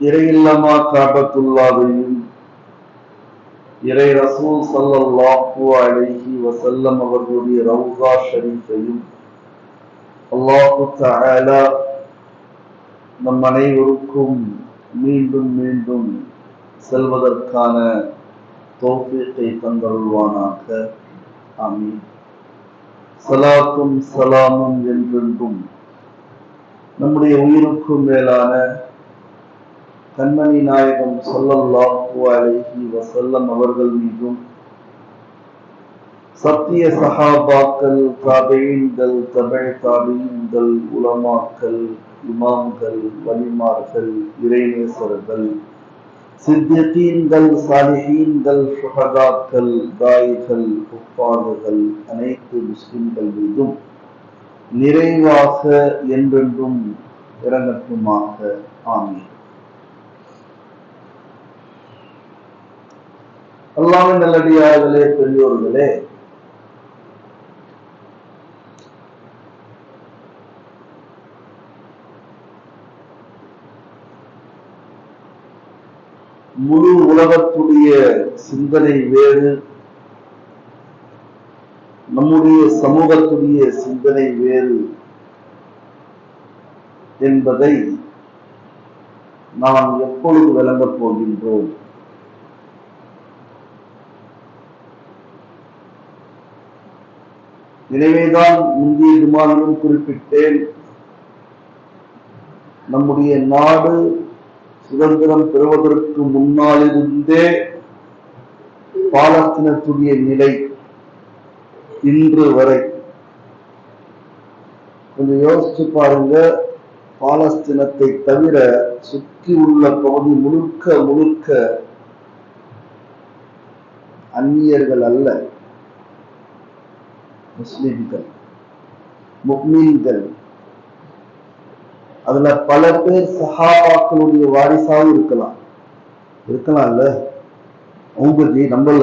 இறையில்லமா காபத்துல்லாவையும் இறை ரசூல் ஸல்லல்லாஹு அலைஹி வஸல்லம் அவர்களுடைய ரவுஸா ஷரீஃபையும் அல்லாஹு தஆலா நம் அனைவருக்கும் மீண்டும் மீண்டும் செல்வதற்கான தௌஃபீக்கை தந்தருள்வானாக. ஆமீன். ஸலாத்தும் ஸலாமும் என்றென்றும் நம்முடைய உயிருக்கும் மேலான கண்மணி நாயகம் ஸல்லல்லாஹு அலைஹி வஸல்லம் அவர்கள் மீதும், சத்திய சஹாபாக்கள், தாபீன்கள், தபை தாபீன்கள், உலமாக்கள், இமாம்கள், வலிமார்கள், இறைநேசர்கள், சித்திகீன்கள், சாலிஹீன்கள், ஷுஹதாக்கள், தாயிகள், குஃபார்கள், அனைத்து முஸ்லிம்கள் மீதும் நிறைவாக என்றென்றும் இறங்கட்டுமாக. ஆமீன். அல்லாஹ்வின் நல்லடியார்களே, பெரியோர்களே, முழு உலகத்துடைய சிந்தனை வேறு, நம்முடைய சமூகத்துடைய சிந்தனை வேறு என்பதை நாம் எப்பொழுது விளங்கப் போகின்றோம்? எனவேதான் முந்தைய ஜுமாவிலும் குறிப்பிட்டேன், நம்முடைய நாடு சுதந்திரம் பெறுவதற்கு முன்னாலிருந்தே பாலஸ்தீனத்துடைய நிலை இன்று வரை கொஞ்சம் யோசிச்சு பாருங்க. பாலஸ்தீனத்தை தவிர சுற்றி உள்ள பகுதி முழுக்க முழுக்க அந்நியர்கள் அல்ல, முஸ்லிம்கள், முஃமின்கள். அதுல பல பேர் சஹாபாக்களுடைய வாரிசாவும் இருக்கலாம்ல. அவங்க நம்பல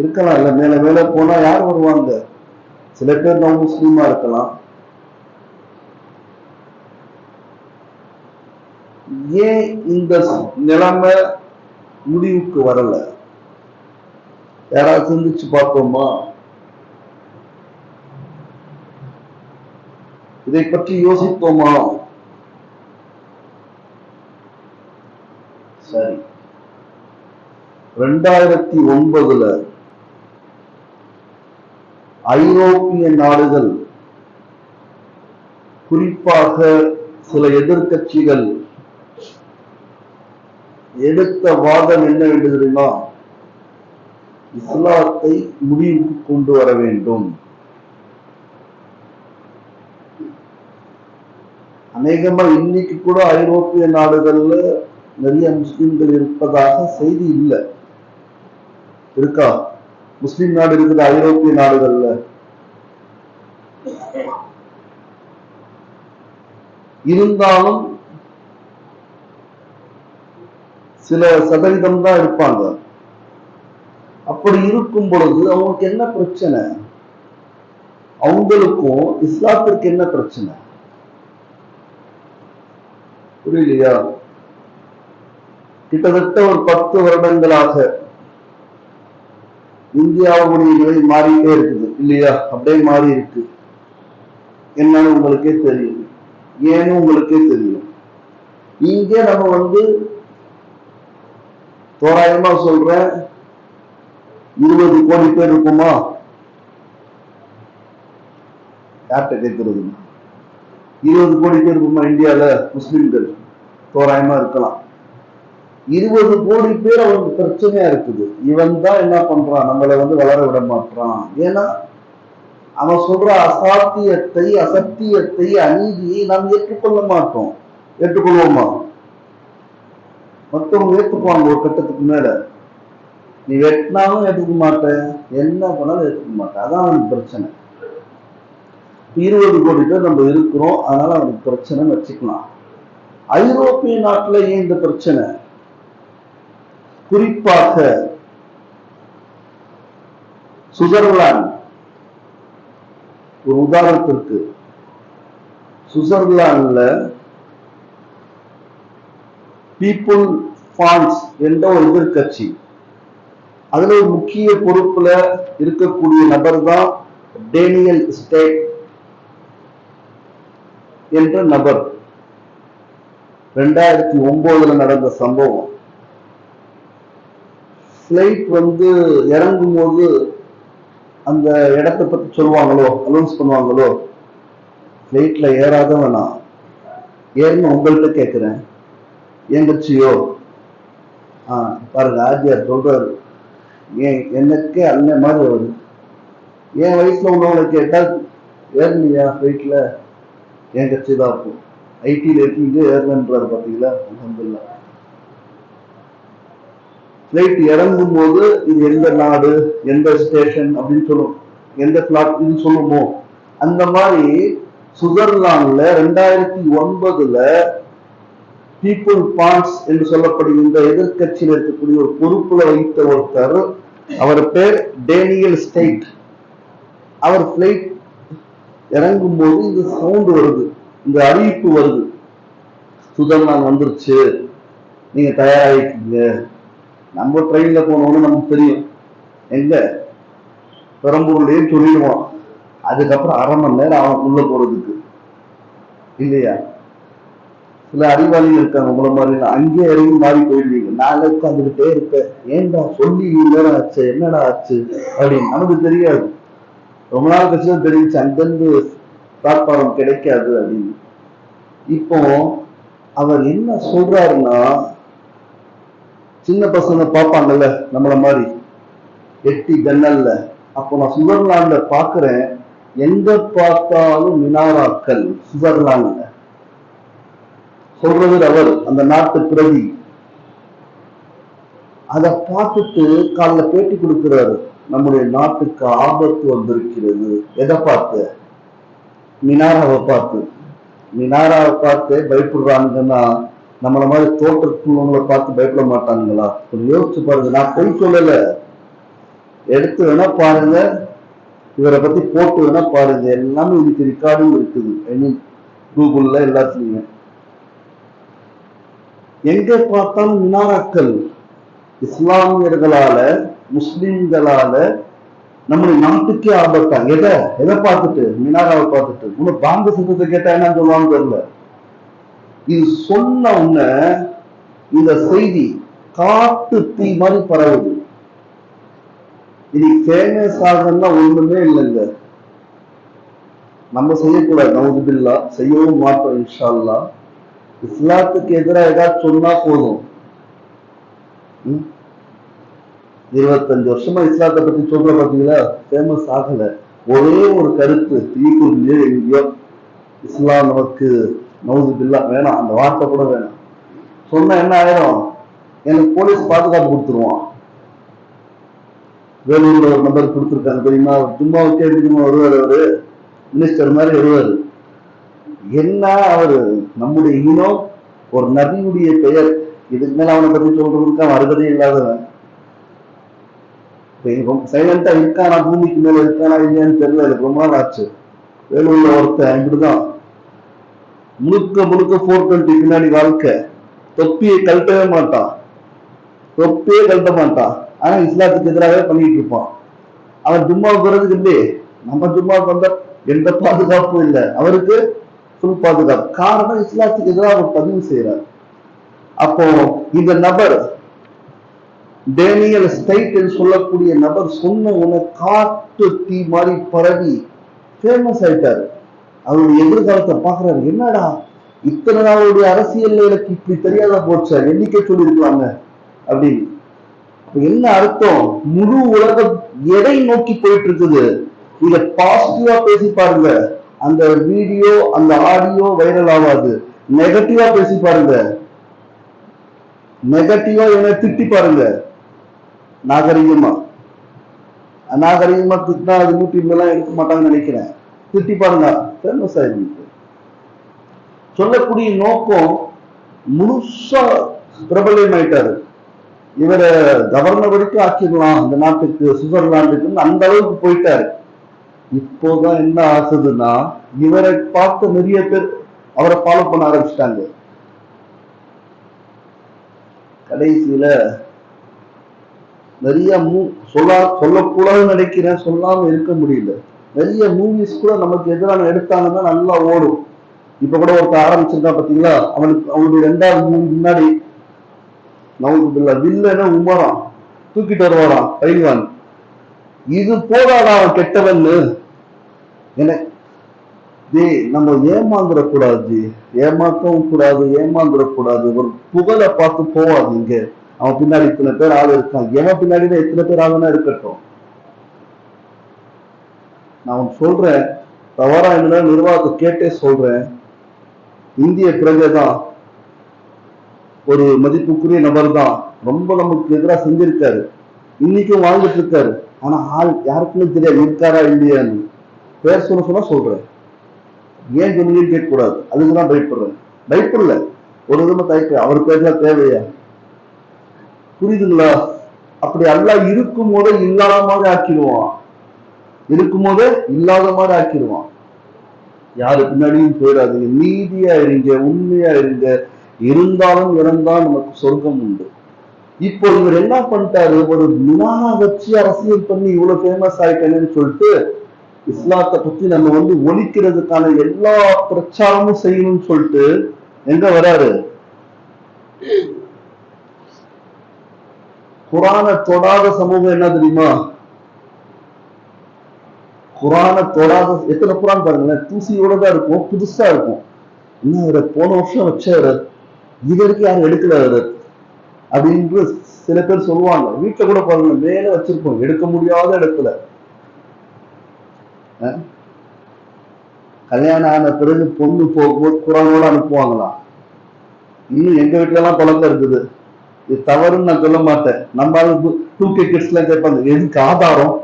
இருக்கலாம்ல. மேல மேல போனா யார் வருவாங்க? சில பேர் நம்ம முஸ்லீமா இருக்கலாம். ஏன் இந்த நிலைமை முடிவுக்கு வரல? யாராவது சிந்திச்சு பார்ப்போமா? இதை பற்றி யோசிப்போமா? சரி, 2009 ஐரோப்பிய நாடுகள், குறிப்பாக சில எதிர்க்கட்சிகள் எடுத்த வாதம் என்னவென்று தெரியுமா? இஸ்லாத்தை முடிவுக்கு கொண்டு வர வேண்டும். அநேகமா இன்னைக்கு கூட ஐரோப்பிய நாடுகள்ல நிறைய முஸ்லிம்கள் இருப்பதாக செய்தி இல்லை. இருக்கா? முஸ்லிம் நாடு இருக்குது ஐரோப்பிய நாடுகள்ல. இருந்தாலும் சில சதவீதம் தான் இருப்பாங்க. அப்படி இருக்கும் பொழுது அவங்களுக்கு என்ன பிரச்சனை? அவங்களுக்கும் இஸ்லாத்திற்கு என்ன பிரச்சனை? புரியலையா? கிட்டத்தட்ட ஒரு 10 வருடங்களாக இந்தியாவுடைய நிலை மாறிட்டே இருக்குது இல்லையா? அப்படியே மாறி இருக்கு. என்னன்னு உங்களுக்கே தெரியும், ஏன்னு உங்களுக்கே தெரியும். இங்க நம்ம தோராயமா சொல்றேன், 20 கோடி பேர் இருக்குமா? யார்கிட்ட கேட்கிறது? 20 கோடி பேர் இருக்குமா இந்தியால முஸ்லிம்கள்? தோராயமா இருக்கலாம். 20 கோடி பேர் அவனுக்கு பிரச்சனையா இருக்குது. இவன் தான் என்ன பண்றான்? நம்மளை வளர விட மாட்டான். ஏன்னா அவன் சொல்ற அசாத்தியத்தை, அசத்தியத்தை, அநீதியை நாம் ஏற்றுக்கொள்ள மாட்டோம். ஏற்றுக்கொள்வோமா? மற்றவங்க ஏற்றுக்குவாங்க ஒரு கட்டத்துக்கு மேல. நீ வெட்டினாலும் ஏற்றுக்க மாட்டேன், என்ன பண்ணாலும் ஏற்றுக்க மாட்டேன். அதான் அவனுக்கு பிரச்சனை. 20 கோடி பேர் நம்ம இருக்கிறோம், அதனால அவனுக்கு பிரச்சனைன்னு வச்சுக்கலாம். ஐரோப்பிய நாட்டுல ஏன் இந்த பிரச்சனை? குறிப்பாக சுவிட்சர்லாந்து, ஒரு உதாரணத்திற்கு, சுவிட்சர்லாந்துல பீப்புள் ஃபான்ஸ் என்ற ஒரு எதிர்கட்சி. அதுல ஒரு முக்கிய பொறுப்புல இருக்கக்கூடிய நபர் தான் டேனியல் ஸ்டேட் என்ற நபர். 2009 நடந்த சம்பவம். பிளைட் இறங்கும் போது அந்த இடத்தை பத்தி சொல்லுவாங்களோ, அனௌன்ஸ் பண்ணுவாங்களோ, பிளைட்ல ஏறாத வேணாம், ஏன்னு உங்கள்கிட்ட கேட்கிறேன், ஏன் கட்சியோ பாருங்க ஆஜியார் சொல்றாரு, ஏன் எனக்கே அண்ணன் மாதிரி வருது, என் வயசுல உள்ளவங்களை கேட்டால் ஏறலையா பிளைட்ல, என் கட்சி தான் இருக்கும், ஐடியில் இருக்கீங்க ஏறலன்றாரு. பார்த்தீங்களா, அல்ஹம்துலில்லாஹ். பிளைட் இறங்கும் போது இது எந்த நாடு, எந்த ஸ்டேஷன் அப்படின்னு சொல்லும், எந்த பிளாட் இது சொல்லுமோ, அந்த மாதிரி சுவிட்சர்லாந்துல 2009 பீப்புள் பான்ஸ் என்று சொல்லப்படுகின்ற எதிர்கட்சியில் இருக்கக்கூடிய ஒரு பொறுப்புல வைத்த ஒருத்தர், அவர் பேர் டேனியல் ஸ்டேட். அவர் பிளைட் இறங்கும் போது இந்த சவுண்ட் வருது, இந்த அறிவிப்பு வருது, சுவிட்சர்லாந்து வந்துருச்சு, நீங்க தயாராகிக்கீங்க. நம்ம ட்ரெயின்ல போனோம்னு நமக்கு தெரியும், எங்க பெரம்பூர்லயே சொல்லிடுவோம், அதுக்கப்புறம் 1/2 மணி நேரம் அவன் உள்ள போறதுக்கு இல்லையா. சில அறிவாளிகள் இருக்காங்க உங்களை மாதிரி, அங்கேயே இறங்கி மாறி போயிடுவீங்க. நாளை உட்காந்துக்கிட்டே இருப்பேன், ஏன்டா சொல்லி நேரம் ஆச்சு, என்னடா ஆச்சு அப்படின்னு நமக்கு தெரியாது. ரொம்ப நாள் கட்சிதான் தெரிவிச்சு அங்கிருந்து பிளாட்பாரம் கிடைக்காது அப்படின்னு. இப்போ அவர் என்ன சொல்றாருன்னா, சின்ன பசங்க பார்ப்பாங்கல்ல நம்மள மாதிரி எட்டி ஜன்னல்ல, அப்போ நான் சுவிட்சர்லாந்துல பாக்குறேன், எங்க பார்த்தாலும் மினாராக்கள். சுவிட்சர்லாந்துல சொல்றது அவர், அந்த நாட்டு பிரதி. அதை பார்த்துட்டு காலைல பேட்டி கொடுக்கிறாரு, நம்முடைய நாட்டுக்கு ஆபத்து வந்திருக்கிறது. எதை பார்த்து? மினாராவை பார்த்து. மினாராவை பார்த்து பயப்படுறாங்கன்னா நம்மள மாதிரி தோற்றத்துவங்களை பார்த்து பயப்பட மாட்டாங்களா? கொஞ்சம் யோசிச்சு பாருங்க. நான் போய் சொல்லல, எடுத்து வேணா பாருங்க, இவரை பத்தி போட்டு வேணா பாருங்க, எல்லாமே இன்னைக்கு ரெக்கார்டும் இருக்குது கூகுள்ல எல்லாத்துலயுமே. எங்க பார்த்தாலும் மினாராக்கள். இஸ்லாமியர்களால, முஸ்லிம்களால நம்முடைய நாட்டுக்கே ஆபத்தா. எதை பார்த்துட்டு? மினாராவை பார்த்துட்டு. உனக்கு பாம்பு சத்தத்தை கேட்டா என்ன சொல்லுவான்னு தெரியல. இது சொன்ன உடனே இந்த செய்தி காட்டு தீ மாதிரி பரவுது. இது ஃபேமஸ் ஆகுன்னா ஒண்ணுமே இல்லைங்க. நம்ம செய்யக்கூடாது, நவுதுபில்லா, செய்யவும் மாட்டோம் இன்ஷா அல்லாஹ். இஸ்லாத்துக்கு எதிராக ஏதாவது சொன்னா போதும். 25 வருஷமா இஸ்லாத்தை பத்தி சொல்ற பார்த்தீங்களா, ஃபேமஸ் ஆகல. ஒரே ஒரு கருத்து, தீக்குள்ளே எங்கேயோ இஸ்லாம் நமக்கு நவுதுபில்லா வேணாம், அந்த வார்த்தை கூட வேணாம் சொன்னா என்ன ஆயிரும்? எனக்கு போலீஸ் பாதுகாப்பு கொடுத்துருவான். வேலூர்ல ஒரு நம்பர் கொடுத்துருக்காங்க தெரியுமா, சும்மா கேட்டுமா வருவார், அவரு மினிஸ்டர் மாதிரி வருவாரு. என்ன அவரு நம்முடைய இனம், ஒரு நபியுடைய பெயர், இதுக்கு மேல அவனை பத்தி சொல்றதுக்கு அவன் அருகதே இல்லாதவன். சைலண்டா இருக்கானா, பூமிக்கு மேல இருக்கானா இல்லையான்னு தெரியல, எனக்கு ரொம்ப நாள் ஆச்சு. வேலூர்ல ஒருத்தன் இப்படிதான் முழுக்க 420 பின்னாடி வாழ்க்கை, தொப்பியை கழட்டவே மாட்டான், தொப்பியே கழட்ட மாட்டான், ஆனா இஸ்லாத்துக்கு எதிராகவே பண்ணிட்டு இருப்பான். அவன் ஜும்மாவுக்கு வர்றதுக்கு இல்லையே, நம்ம ஜும்மாவுக்கு வந்தா எந்த பாதுகாப்பும் இல்லை, அவருக்கு ஃபுல் பாதுகாப்பு. காரணம் இஸ்லாத்துக்கு எதிராக பதிவு செய்யறார். அப்போ இந்த நபர் டேனியல் ஸ்டேட் என்று சொல்லக்கூடிய நபர் சொன்ன உன காட்டு தீ மாதிரி பரவி ஃபேமஸ் ஆயிட்டாரு. அவருடைய எதிர்காலத்தை பாக்குறாரு, என்னடா இத்தனை நாளுடைய அரசியல் எனக்கு இப்படி தெரியாத போச்சா, எண்ணிக்கை சொல்லியிருக்கலாங்க அப்படின்னு. என்ன அர்த்தம்? முழு உலகம் எதை நோக்கி போயிட்டு இருக்குது? இத பாசிட்டிவா பேசி பாருங்க, அந்த வீடியோ அந்த ஆடியோ வைரல் ஆகாது. நெகட்டிவா பேசி பாருங்க, நெகட்டிவா என்ன திட்டி பாருங்க, நாகரிகமா அநாகரிகமா திட்டினா அது யூடியூப்ல எல்லாம் எடுக்க மாட்டாங்கன்னு நினைக்கிறேன். திட்டி பாருங்க, ஃபேமஸ் ஆயிருக்கு. சொல்லக்கூடிய நோக்கம் முழுசா பிரபலமாயிட்டாரு. இவரை கவர்னர் வரைக்கும் ஆக்கிடலாம் இந்த நாட்டுக்கு, சுவிட்சர்லாந்துக்கு, அந்த அளவுக்கு போயிட்டாரு. இப்போதான் என்ன ஆகுதுன்னா, இவரை பார்த்து நிறைய பேர் அவரை ஃபாலோ பண்ண ஆரம்பிச்சிட்டாங்க. கடைசியில நிறைய சொல்லக்கூடாதுன்னு நினைக்கிறேன், சொல்லாம இருக்க முடியல. நிறைய மூவிஸ் கூட நமக்கு எதிரான எடுத்தாங்கன்னா நல்லா ஓடும். இப்ப கூட ஒருத்தர் ஆரம்பிச்சிருக்கான் பாத்தீங்களா, அவனுடைய 2வது மூவி முன்னாடி நமக்கு வில்லன உமரான் தூக்கிட்டு வருவாராம் பைல்வான். இது போதாடா அவன் கெட்டவன்னு. நம்ம ஏமாந்துடக்கூடாது, ஏமாற்றவும் கூடாது, ஏமாந்துடக்கூடாது. ஒரு புகழை பார்த்து போவாது. இங்க அவன் பின்னாடி இத்தனை பேர் ஆள் இருக்கான், எவன் பின்னாடி எத்தனை பேர் ஆளுன்னா இருக்கட்டும். நான் சொல்றேன், தவறா என்ன நிர்வாகத்தை கேட்டே சொல்றேன். இந்திய பிரஜைதான், ஒரு மதிப்புக்குரிய நபர் தான், ரொம்ப நமக்கு எதிராக செஞ்சிருக்காரு, இன்னைக்கும் வாழ்ந்துட்டு இருக்காரு. ஆனா ஆள் யாருக்குமே தெரியாது இருக்காரா இல்லையான்னு. பேர் சொன்னா சொல்றேன், ஏன் சொன்னீங்கன்னு கேட்க கூடாது. அதுக்குதான் பயப்படுறேன். பயப்படல, ஒரு விதமா தயக்க. அவர் பேர்லாம் தேவையா? புரியுதுங்களா? அப்படி அல்லாஹ் இருக்கும் போதே இல்லாத மாதிரி ஆக்கிடுவான், இருக்கும் போதே இல்லாத மாதிரி ஆக்கிடுவான். யாரு பின்னாடியும் போயிடாதீங்க, நீதியா இருங்க, உண்மையா இருங்க. இருந்தாலும் இறந்தால் நமக்கு சொர்க்கம் உண்டு. இப்போ இவர் என்ன பண்ணிட்டாரு, ஒரு மினாரா வச்சு அரசியல் பண்ணி இவ்வளவு ஃபேமஸ் ஆயிட்டேன்னு சொல்லிட்டு இஸ்லாத்தை பத்தி நம்ம ஒழிக்கிறதுக்கான எல்லா பிரச்சாரமும் செய்யணும்னு சொல்லிட்டு எங்க வராரு, குரானை தொடாத சமூகம் என்ன தெரியுமா? குரானை தொடாத எத்தனை குரான் பாருங்களேன், தூசியோட தான் இருக்கும், புதுசா இருக்கும். இன்னும் போன வருஷம் வச்சாரு, இது வரைக்கும் யாரும் எடுக்கல அப்படின்னு சில பேர் சொல்லுவாங்க. வீட்டுல கூட பாருங்க, மேல வச்சிருப்போம், எடுக்க முடியாத இடத்துல. கல்யாணம் ஆன பிறகு பொண்ணு போகும்போது குரானோட அனுப்புவாங்களாம். இன்னும் எங்க வீட்டுல எல்லாம் பழக்கம் இருக்குது. இது தவறுன்னு நான் சொல்ல மாட்டேன். நம்ம 2K கிட்ஸ் எல்லாம் கேட்பாங்க, எதுக்கு ஆதாரம்,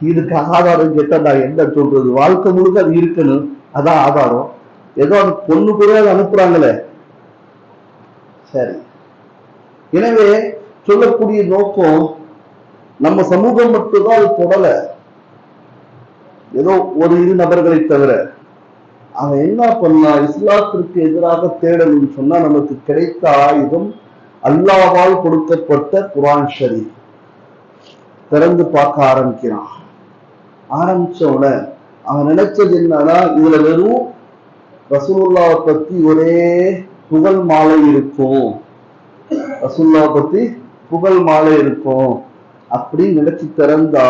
இதுக்கு ஆதாரம் கேட்டா நான் என்ன சொல்றது? வாழ்க்கை முழுக்க அது இருக்கணும், அதான் ஆதாரம். ஏதோ அது பொண்ணு கூட அனுப்புறாங்களே. சரி, எனவே சொல்லக்கூடிய நோக்கம், நம்ம சமூகம் மட்டும்தான் அது தொடல, ஏதோ ஒரு 2 நபர்களை தவிர. அவன் என்ன பண்ணா, இஸ்லாத்திற்கு எதிராக தேடணும்னு சொன்னா நமக்கு கிடைத்த ஆயுதம் அல்லாஹ்வால் கொடுக்கப்பட்ட குர்ஆன் ஷரீஃப். திறந்து பார்க்க ஆரம்பிக்கிறான். ஆரம்பிச்சவன அவன் நினைச்சது என்னன்னா, இதுல வெறும் ரசூலுல்லாஹ் பத்தி ஒரே புகழ் மாலை இருக்கும், ரசூலுல்லாஹ் பத்தி புகழ் மாலை இருக்கும் அப்படின்னு நினைச்சு திறந்தா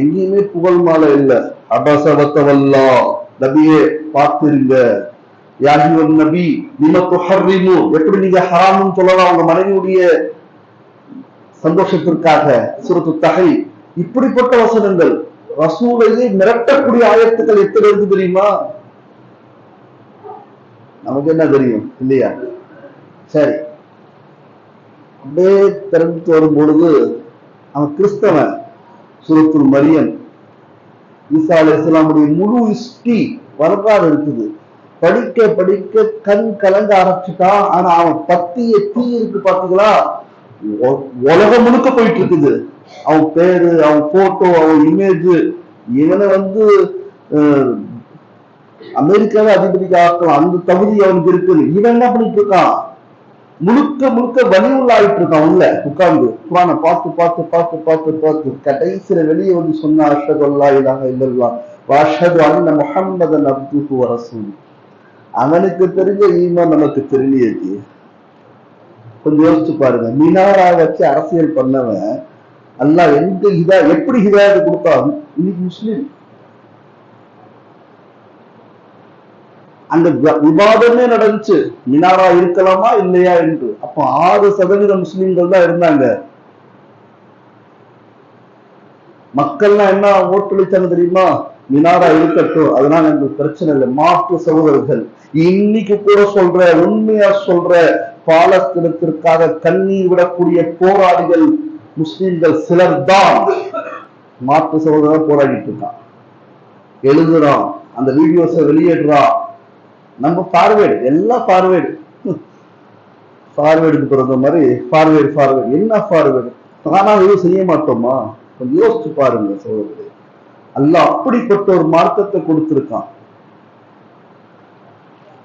எங்கேயுமே புகழ் மாலை இல்லை. அபசவத்தவல்லா, நபியே பார்த்திருங்க, யாஹிவன் நபி நிம துஹர்ரிமு, எப்படி நீங்க ஹராம்னு சொல்லலாம் உங்க மனைவியுடைய சந்தோஷத்திற்காக, சூரத்து தஹ்ரீம். இப்படிப்பட்ட வசனங்கள், ரசூலையே மிரட்டக்கூடிய ஆயத்துக்கள் எத்தனை இருக்கு தெரியுமா? நமக்கு என்ன தெரியும் இல்லையா? சரி, அப்படியே திறந்து வரும் பொழுது அவன் கிறிஸ்தவன். சூரத்துல் மரியம், ஈசா அலைஹிஸ்ஸலாமுடைய முழு ஹிஸ்டரி வரலாறு இருக்குது. படிக்க படிக்க கண் கலங்க ஆரம்பிச்சுட்டான். ஆனா அவன் பத்திய தீ இருக்கு பாத்தீங்களா, உலகம் முழுக்க போயிட்டு இருக்குது. அவன் பேரு, அவன் போட்டோ, அவன் இமேஜ். இவனை அமெரிக்காவை அதிபதிக்கு ஆக்கலாம், அந்த தகுதி அவனுக்கு இருக்குது. இவன் என்ன பண்ணிட்டு இருக்கான், முழுக்க முழுக்க வலியுள்ளாயிட்டு இருக்கான். உள்ள உட்கார்ந்து குர்ஆனை பார்த்து பார்த்து பார்த்து பார்த்து பார்த்து கடைசியில வெளியே சொன்னா, அஷ்ஹது அல்லா இலாஹ இல்லல்லாஹ் வ அஷ்ஹது அன்ன முஹம்மதன் அப்துஹு வ ரசூலுஹு. அவனுக்கு தெரிஞ்ச ஈமான் நமக்கு தெரியலையே. கொஞ்சம் யோசிச்சு பாருங்க. மினாரா வச்சு அரசியல் பண்ணவன் அல்லாஹ் எப்படி ஹிதாயத் கொடுத்தான்? இன்னைக்கு முஸ்லிம் அந்த விவாதமே நடந்துச்சு, மினாரா இருக்கலாமா இல்லையா என்று. அப்ப 6% முஸ்லிம்கள் தான் இருந்தாங்க. மக்கள்லாம் என்ன ஓட்டளிச்சாங்க தெரியுமா? மினாரா இருக்கட்டும், அதனால எங்களுக்கு பிரச்சனை இல்லை. மாற்று சகோதரர்கள் இன்னைக்கு கூட சொல்ற, உண்மையா சொல்ற, பாலஸ்தீனத்திற்காக கண்ணீர் விடக்கூடிய போராளிகள் முஸ்லிம்கள் சிலர் தான். மாற்று சகோதரர் போராடிட்டு இருக்கான், எழுதுறான், அந்த வீடியோஸை வெளியேடுறான். நம்ம ஃபார்வேர்டு, எல்லாம் ஃபார்வேர்டுக்கு பிறந்த மாதிரி ஃபார்வேர்டு. என்ன ஃபார்வேர்டு? தானா எதுவும் செய்ய மாட்டோமா? கொஞ்சம் யோசிச்சு பாருங்க சகோதரர்களே. அல்லாஹ் அப்படிப்பட்ட ஒரு மார்க்கத்தை கொடுத்திருக்கான்,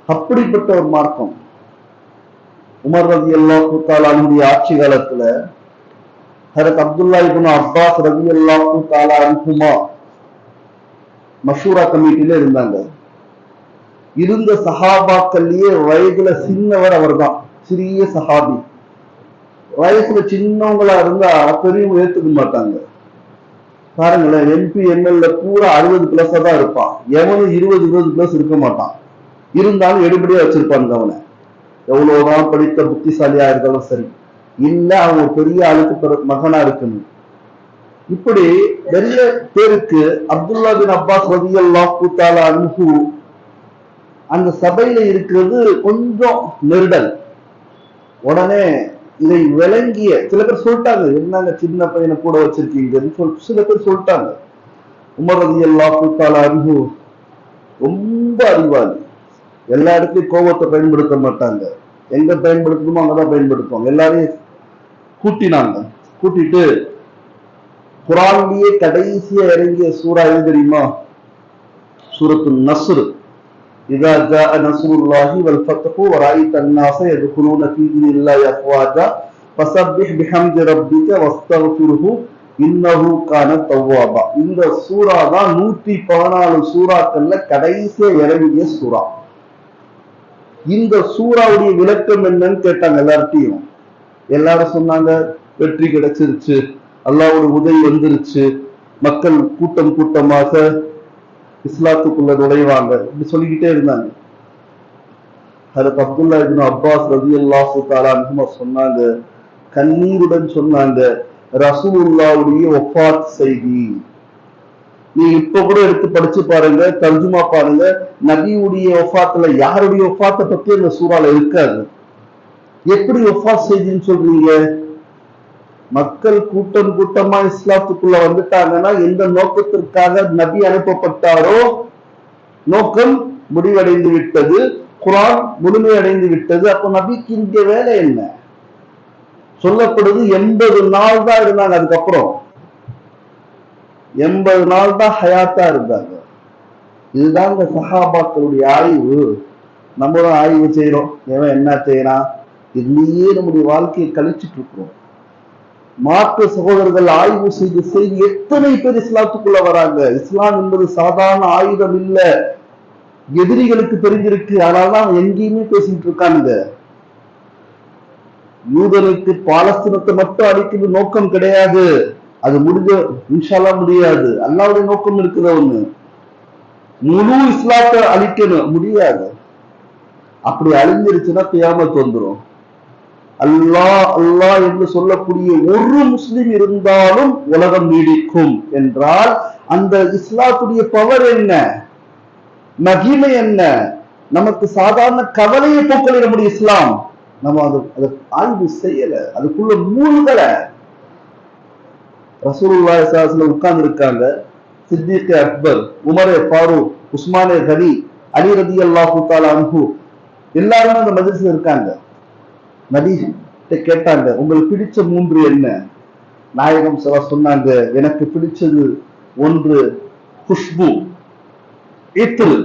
அப்படிப்பட்ட ஒரு மார்க்கம். உமர் ரலியல்லாஹு தஆலா அன்ஹுடைய ஆட்சி காலத்துல ஹஜ்ரத் அப்துல்லா இப்னு அப்பாஸ் ரலியல்லாஹு தஆலா அன்ஹுமா மஷூரா கமிட்டில இருந்தாங்க. இருந்த சஹாபாக்கள்லயே வயதுல சின்னவர் அவர் தான், சிறிய சஹாபி. வயசுல சின்னவங்களா இருந்தா பெரியவங்க ஏத்துக்க மாட்டாங்க. பாருங்களேன், எம்பி எம்எல்ஏ பூரா 60+ தான் இருப்பான், எவனும் 20+ இருக்க மாட்டான். இருந்தாலும் எடுபடியா வச்சிருப்பாங்க அவனை, எவ்வளவுதான் படித்த புத்திசாலியா இருந்தாலும் சரி. இல்ல அவங்க பெரிய ஆளுக்கு மகனா இருக்கணும். இப்படி நிறைய பேருக்கு அப்துல்லா பின் அப்பாஸ் ரலியல்லாஹு தஆலா அன்ஹு அந்த சபையில இருக்கிறது கொஞ்சம் நெருடல். உடனே இதை விளங்கிய சில பேர் சொல்லிட்டாங்க, என்னங்க சின்ன பையனை கூட வச்சிருக்கீங்கன்னு சில பேர் சொல்லிட்டாங்க. உமர் ரலியல்லாஹு தஆலா அன்ஹு ரொம்ப அறிவாளி, எல்லா இடத்துலயும் கோபத்தை பயன்படுத்த மாட்டாங்க, எங்க பயன்படுத்தணுமோ அங்கதான் பயன்படுத்துவாங்க. எல்லாரையும் கூட்டினாங்க. கூட்டிட்டு குர்ஆன்லயே கடைசியா இறங்கிய சூரா எது தெரியுமா? சூரத்துன் நஸ்ர். இதா ஜாஅ நஸ்ருல்லாஹி வல் ஃபத்ஹு வ ரஅய்த அன்-நாஸ யதுகுலூன ஃபீ தீனில்லாஹி அஃப்வாஜா ஃபஸப்பிஹ் பிஹம்தி ரப்பிக வஸ்தக்ஃபிர்ஹு இன்னஹு கான தவ்வாபா. இந்த சூரா தான் 114 சூறாக்கள்ல கடைசியா இறங்கிய சூரா. இந்த சூறாவுடைய விளக்கம் என்னன்னு கேட்டாங்க எல்லார்ட்டையும். எல்லாரும் சொன்னாங்க, வெற்றி கிடைச்சிருச்சு, அல்லாஹ்வுடைய உதவி வந்துருச்சு, மக்கள் கூட்டம் கூட்டமாக இஸ்லாத்துக்குள்ள நுழைவாங்க, இப்படி சொல்லிக்கிட்டே இருந்தாங்க. ஹஜ்ரத் அப்துல்லா இப்னு அப்பாஸ் ரலியல்லாஹு தஆலா அன்ஹுமா சொன்னாங்க, கண்ணீருடன் சொன்னாங்க, ரசூலுல்லாஹ்வுடைய வஃபாத் செய்தி. நீ இப்ப கூட எடுத்து படிச்சு பாருங்க, தர்ஜுமா பாருங்க, நபியுடைய வஃபாத்துல யாருடைய வஃபாத்தை பத்தி அந்த சூறால இருக்காது. எப்படி வஃபாத் செய்தின்னு சொல்றீங்க? மக்கள் கூட்டம் கூட்டமா இஸ்லாத்துக்குள்ள வந்துட்டாங்கன்னா எந்த நோக்கத்திற்காக நபி அனுப்பப்பட்டாரோ நோக்கம் முடிவடைந்து விட்டது, குர்ஆன் முழுமையடைந்து விட்டது. அப்ப நபிக்கு இங்க வேலை என்ன? சொல்லப்படுது 80 நாள் தான் இருந்தாங்க. அதுக்கப்புறம் 80 நாள் தான் ஹயாத்தா இருந்தாங்க. இதுதாங்க சஹாபாக்களுடைய ஆய்வு. நம்மளும் ஆய்வு செய்யறோம், எவன் என்ன செய்யறான், இதுலயே நம்முடைய வாழ்க்கையை கழிச்சுட்டு இருக்கிறோம். மாற்று சகோதரர்கள் ஆய்வு செய்து செய்து எத்தனை பேர் இஸ்லாத்துக்குள்ள வராங்க. இஸ்லாம் என்பது சாதாரண ஆயுதம் இல்ல, எதிரிகளுக்கு தெரிஞ்சிருக்கு, ஆனால்தான் எங்கேயுமே பேசிட்டு இருக்கானுங்க. யூதனுக்கு பாலஸ்தீனத்தை மட்டும் அழிக்கிறது நோக்கம் கிடையாது, அது முடிஞ்ச இன்ஷா அல்லாஹ் முடியாது. அல்லாஹ்வுடைய நோக்கம் இருக்குது ஒண்ணு, முழு இஸ்லாத்தை அழிக்கணும், முடியாது. அப்படி அழிஞ்சிருச்சுன்னா கியாமத் வந்துடும். அல்லாஹ் அல்லாஹ் என்று சொல்லக்கூடிய ஒரு முஸ்லிம் இருந்தாலும் உலகம் நீடிக்கும் என்றால் அந்த இஸ்லாத்துடைய பவர் என்ன, மகிமை என்ன? நமக்கு சாதாரண கவலையை போக்கலிட முடியும் இஸ்லாம். நம்ம அதை ஆய்வு செய்யல, அதுக்குள்ள மூழ்கல. ரசூலுல்லாஹி ஸல்லல்லாஹு அலைஹி வஸல்லம் உட்கார்ந்து இருக்காங்க. சித்திக் அக்பர், உமர் ஃபாரூக், உஸ்மான் கனி, அலி ரலியல்லாஹு தஆலா அன்ஹு எல்லாரும் அந்த மஜ்லிஸ்ல இருக்காங்க. நபி கேட்டாங்க, உங்களுக்கு பிடிச்ச 3 என்ன? நாயகம் ஸல்லல்லாஹு சொன்னாங்க, எனக்கு பிடிச்சது 1 குஷ்பு, இத்ரு.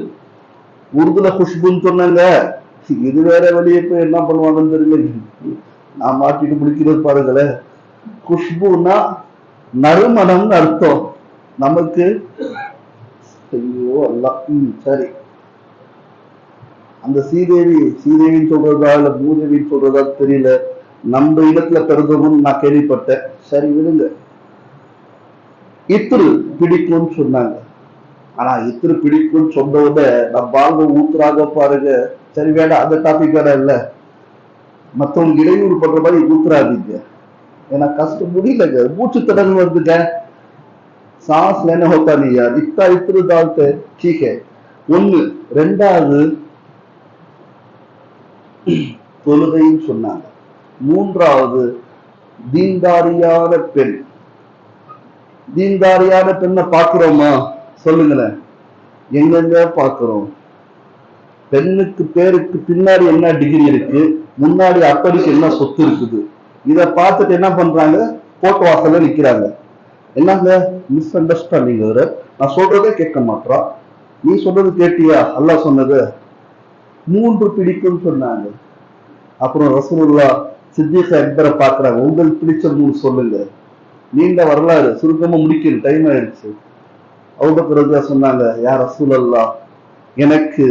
உருதுல குஷ்புன்னு சொன்னாங்க. இது வேற வெளியே போய் என்ன பண்ணுவாங்கன்னு தெரியல, நான் மாட்டிட்டு முடிக்கிறது பாருங்களேன். குஷ்புனா நறுமணம்னு அர்த்தம். நமக்கு ஐயோ அல்லாஹ், சரி, அந்த சீதேவின்னு சொல்றதா இல்ல பூதேவின்னு சொல்றதா தெரியல, நம்ம இடத்துல பிறந்தவங்க நான் கேள்விப்பட்டேன். சரி விடுங்க. இத்ரு பிடிக்கும்னு சொன்னாங்க. ஆனா இத்ரு பிடிக்கும்னு சொன்னோட நான் வாழ்வு ஊத்துறாங்க பாருங்க. சரி வேண்டாம், அந்த டாபிக் வேற இல்ல. மத்தவங்க இடையூறு பண்ற மாதிரி ஊத்துறாதீங்க, ஏன்னா கஷ்டம் முடியலங்க, மூச்சு திறன் வருதுங்க. सांस लेना होता नहीं यार, इतना इत्र डालते ठीक है. 1. 2வது தொழுகைன்னு சொன்னாங்க. 3வது தீன்தாரியான பெண். தீன்தாரியான பெண்ணை பார்க்கிறோமா சொல்லுங்களேன்? எங்கெங்க பார்க்கிறோம்? பெண்ணுக்கு பேருக்கு பின்னாடி என்ன டிகிரி இருக்கு, முன்னாடி அப்படிக்கு என்ன சொத்து இருக்குது, இதை பார்த்துட்டு என்ன பண்றாங்க, கோர்ட் வாசல்ல நிக்கிறாங்க. என்னங்க மிஸ் அண்டர்ஸ்டாண்டிங், நான் சொல்றதே கேட்க மாட்டோம், நீ சொல்றது கேட்டியா? அல்லாஹ் சொன்னது 3 பிடிக்கும்னு சொன்னாங்க. அப்புறம் ரசூலுல்லா சித்திக் அக்பரை பாக்குறாங்க, உங்களுக்கு பிடிச்ச 3 சொல்லுங்க. நீண்ட வரலாறு, சுருக்கமா முடிக்கணும், டைம் ஆயிடுச்சு. அபூபக்கர் ரலியல்லாஹு சொன்னாங்க, யா ரசூலல்லாஹ், எனக்கு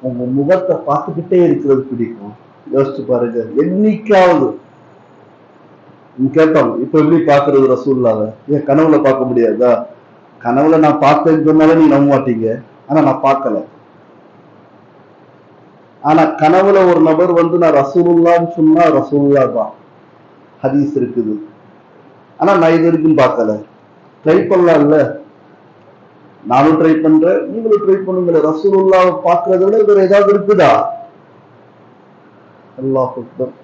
உங்க முகத்தை பார்த்துக்கிட்டே இருக்கிறது பிடிக்கும். யோசிச்சு பாருங்க, என்னைக்காவது கேட்டோம், இப்ப எப்படி பாக்குறது ரசூலுல்லாஹ்வை? ஏன் கனவுல பார்க்க முடியாதா? கனவுல நான் பார்த்தேன்னு சொன்னாலே நீ நம்ப மாட்டீங்க. ஆனா நான் பார்க்கல. ஆனா கனவுல ஒரு நபர் வந்து நான் ரசூலுல்லான்னு சொன்னா ரசூலுல்லா தான், ஹதீஸ் இருக்குது. ஆனா நான் இது வரைக்கும் பார்க்கல. ட்ரை பண்ணலாம்ல? நானும் ட்ரை பண்றேன், நீங்களும் ட்ரை பண்ணுங்க. ரசூலுல்லாவை பார்க்கறத விட வேற ஏதாவது இருக்குதா? அல்லாஹ் அக்பர்.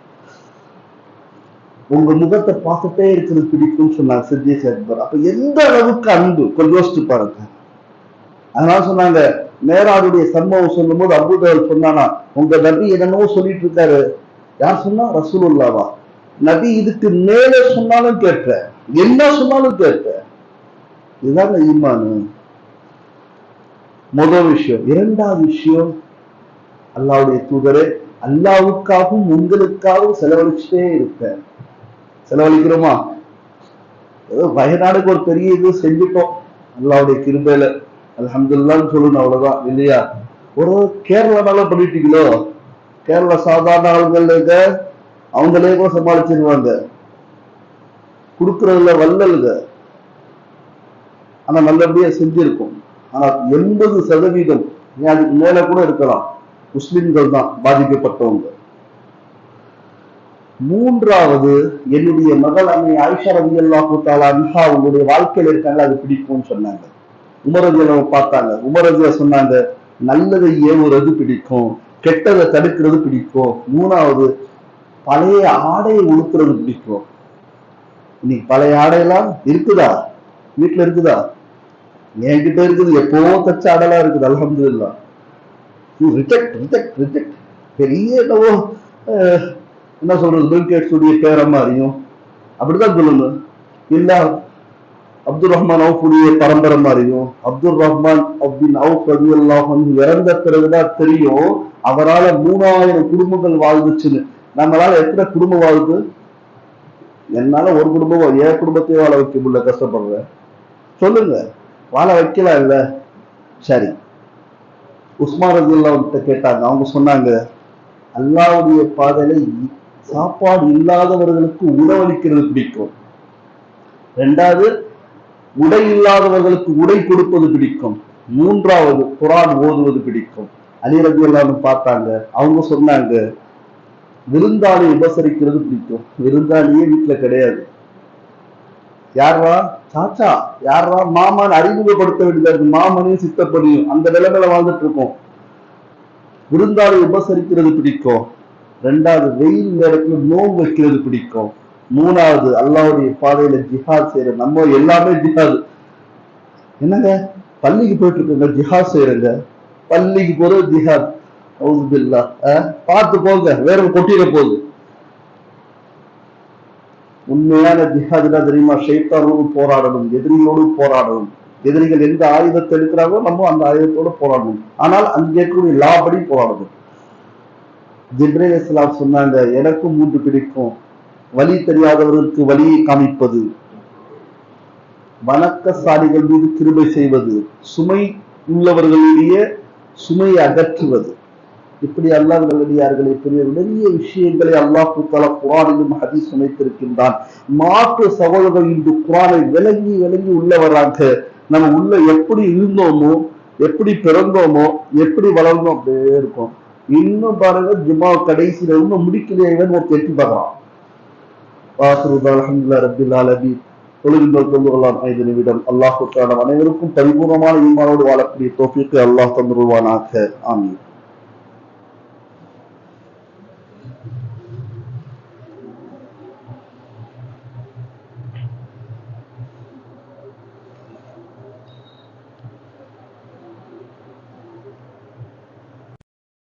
உங்க முகத்தை பார்த்துட்டே இருக்கிறது பிடிக்கும் சொன்னாங்க சித்திக் அக்பர். அப்ப எந்த அளவுக்கு அன்பு, கொஞ்சம் யோசிச்சு பாருங்க. அதனால சொன்னாங்க, மேராஜுடைய சம்பவம் சொல்லும் போது அபூஜஹல் சொன்னானா, உங்க நபி என்னென்னவோ சொல்லிட்டு இருக்காரு. யார் சொன்னா? ரசூலுல்லாவா? நபி இதுக்கு மேலே சொன்னாலும் கேட்பேன், என்ன சொன்னாலும் கேட்பேன். இதுதாங்க ஈமானு. முதல் விஷயம். இரண்டாவது விஷயம், அல்லாஹ்வுடைய தூதரே, அல்லாஹ்வுக்காகவும் உங்களுக்காகவும் செலவழிச்சுட்டே இருப்பேன். செலவழிக்கிறோமா? ஏதோ வயநாடுக்கு ஒரு பெரிய இது செஞ்சுட்டோம் அல்லாஹ்வுடைய கிருபையில, அல்ஹம்துலில்லாஹ்னு சொல்லணும், அவ்வளவுதான் இல்லையா? ஒரு கேரளானால பண்ணிட்டீங்களோ? கேரளா சாதாரண ஆளுங்க அவங்களே கூட சமாளிச்சிருவாங்க, கொடுக்கறதுல வல்லல்க. ஆனா நல்லபடியா செஞ்சிருக்கும். ஆனா 80% அதுக்கு மேல கூட இருக்கலாம் முஸ்லிம்கள் தான் பாதிக்கப்பட்டவங்க. மூன்றாவது, என்னுடைய மகள் அன்னை ஆயிஷா ரலியல்லாஹு தஆலா அன்ஹா அவங்களுடைய வாழ்க்கையில இருக்காங்க, அது பிடிக்கும்னு சொன்னாங்க. உமர் ரலியல்லாஹு பார்த்தாங்க, உமர் ரலியல்லாஹு சொன்னாங்க, நல்லதை ஏவுறது பிடிக்கும், கெட்டதை தடுக்கிறது பிடிக்கும். மூணாவது, பழைய ஆடையை உடுத்துறது பிடிக்கும். இன்னைக்கு பழைய ஆடையெல்லாம் இருக்குதா? வீட்டுல இருக்குதா? என்கிட்ட இருக்குது, எப்போ தச்ச ஆடைலாம் இருக்குது, அல்ஹம்துலில்லாஹ். Reject reject reject. பெரிய என்னவோ என்ன சொல்றது, பில்கேட்ஸுடைய பேர மாதிரியும் அப்படிதான் சொல்லணும். இல்ல அப்துல் ரஹ்மான் அவுஃபுடைய பரம்பரை மாதிரியும். அப்துல் ரஹ்மான் அப்துல் அவுஃப் ரலியல்லாஹு அன்ஹு இறந்த பிறகுதான் தெரியும் அவரால 3000 குடும்பங்கள் வாழ்ந்துச்சுன்னு. நம்மளால எத்தனை குடும்பம் வாழ்ந்து? என்னால ஒரு குடும்பம், என் குடும்பத்தையே வாழ வைக்க முடியல, கஷ்டப்படுறேன். சொல்லுங்க, வாழ வைக்கலாம் இல்ல? சரி, உஸ்மான் ரலியல்லாஹு கிட்ட கேட்டாங்க, அவங்க சொன்னாங்க, அல்லாஹ்வுடைய பாதையில சாப்பாடு இல்லாதவர்களுக்கு உணவளிக்கிறது பிடிக்கும். இரண்டாவது, உடை இல்லாதவர்களுக்கு உடை கொடுப்பது பிடிக்கும். மூன்றாவது, குர்ஆன் ஓதுவது பிடிக்கும். அலி ரலியல்லாஹு பார்த்தாங்க, அவங்க சொன்னாங்க, விருந்தாளி உபசரிக்கிறது பிடிக்கும். விருந்தாளியே வீட்டுல கிடையாது. யாரா சாச்சா, யாரா மாமான்னு அறிமுகப்படுத்த வேண்டியது, மாமனையும் சித்தப்படியும் அந்த நிலைமையில வாழ்ந்துட்டு இருக்கோம். விருந்தாளி உபசரிக்கிறது பிடிக்கும். ரெண்டாவது, வெயில் நேரத்துல நோன்பு வைக்கிறது பிடிக்கும். மூணாவது, அல்லாஹ்வுடைய பாதையில ஜிஹாத் செய்யற. நம்ம எல்லாமே ஜிஹாத். என்னங்க, பள்ளிக்கு போயிட்டு இருக்கோங்க, ஜிஹாத் செய்யறங்க. பள்ளிக்கு போறது ஜிஹாத். அவுதுபில்லாஹ். பார்த்து போங்க, வேற கொட்டிட போகுது. உண்மையான ஜிஹாதுனா தெரியுமா? ஷைத்தானோடு போராடணும், எதிரிகளோடு போராடணும். எதிரிகள் எந்த ஆயுதத்தை எடுக்கிறாங்களோ நம்ம அந்த ஆயுதத்தோடு போராடணும். ஆனால் அங்கே இருக்கக்கூடிய லா படி போராடணும். ஜிப்ரீல் அலைஹிஸ்ஸலாம் சொன்னாங்க, எனக்கும் 3 பிடிக்கும். வழி தெரியாதவர்களுக்கு வழியை காமிப்பது, வணக்கசாலிகள் மீது கிருபை செய்வது, சுமை உள்ளவர்களிடையே சுமையை அகற்றுவது. இப்படி அல்லாஹ் நல்லடியார்களே, பெரிய நிறைய விஷயங்களை அல்லாஹ் தஆலா குர்ஆனிலும் ஹதீஸ் அமைத்திருக்கின்றான். மாற்று சகோதரர்கள் இன்று குர்ஆனை விளங்கி விளங்கி உள்ள வர்றாங்க. நம்ம உள்ள எப்படி இருந்தோமோ, எப்படி பிறந்தோமோ, எப்படி வளர்ந்தோம் அப்படியே இருக்கும். இன்னும் பாருங்க, ஜும்மா கடைசியில இன்னும் முடிக்கலையே ஒரு எட்டி பார்க்கலாம். அல்ஹம்துலில்லாஹி ரப்பில் ஆலமீன். தொழுகின்ற தொழுகலாம் 5 நிமிடம். அல்லாஹ் தஆலா அனைவருக்கும் பரிபூர்ணமான ஈமானோடு வாழக்கூடிய தௌஃபீக்கை அல்லாஹ் தந்துருவானாக. ஆமீன்.